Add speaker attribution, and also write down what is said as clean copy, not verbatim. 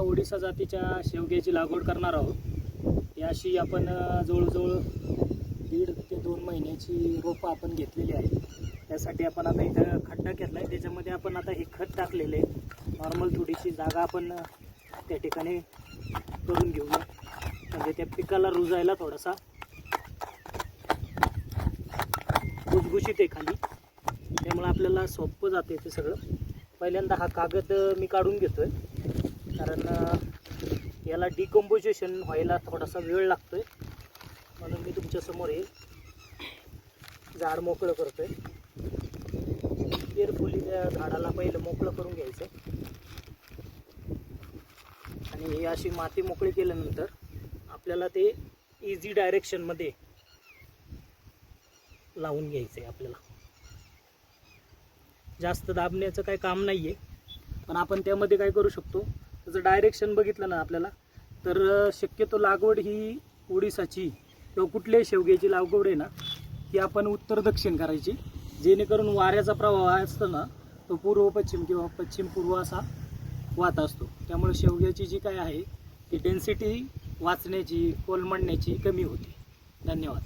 Speaker 1: ओडिसा जातीच्या शेवग्याची लागवड करणार आहोत. याशी आपण जवळजवळ 1.5 ते 2 महिन्याची रोपं आपण घेतलेली आहेत. त्यासाठी आपण आता इथं खड्डा घेतला आहे, त्याच्यामध्ये आपण आता हे खत टाकलेले आहे. नॉर्मल थोडीशी जागा आपण त्या ठिकाणी करून घेऊया, म्हणजे त्या पिकाला रुजायला थोडासा भुसभुशीत आहे खाली, त्यामुळे आपल्याला सोपं जाते ते सगळं. पहिल्यांदा हा कागद मी काढून घेतोय, कारण याला डिकम्पोजिशन व्हायला थोडासा वेळ लागतोय, म्हणून मी तुमच्यासमोर हे झाड मोकळं करतोय. केअरफुली त्या झाडाला पहिलं मोकळं करून घ्यायचं आणि ही अशी माती मोकळी केल्यानंतर आपल्याला ते इझी डायरेक्शनमध्ये लावून घ्यायचं आहे. आपल्याला जास्त दाबण्याचं काही काम नाही आहे, पण आपण त्यामध्ये काय करू शकतो, त्याचं डायरेक्शन बघितलं ना आपल्याला, तर शक्यतो लागवड ही ओडिसाची किंवा कुठल्याही शेवग्याची लागवड आहे ना, ही आपण उत्तर दक्षिण करायची, जेणेकरून वाऱ्याचा प्रवाह असतो ना तो पूर्व पश्चिम किंवा पश्चिम पूर्व असा वाहत असतो. त्यामुळे शेवग्याची जी काय आहे ती डेन्सिटी वाचण्याची कोलमडण्याची कमी होते. धन्यवाद.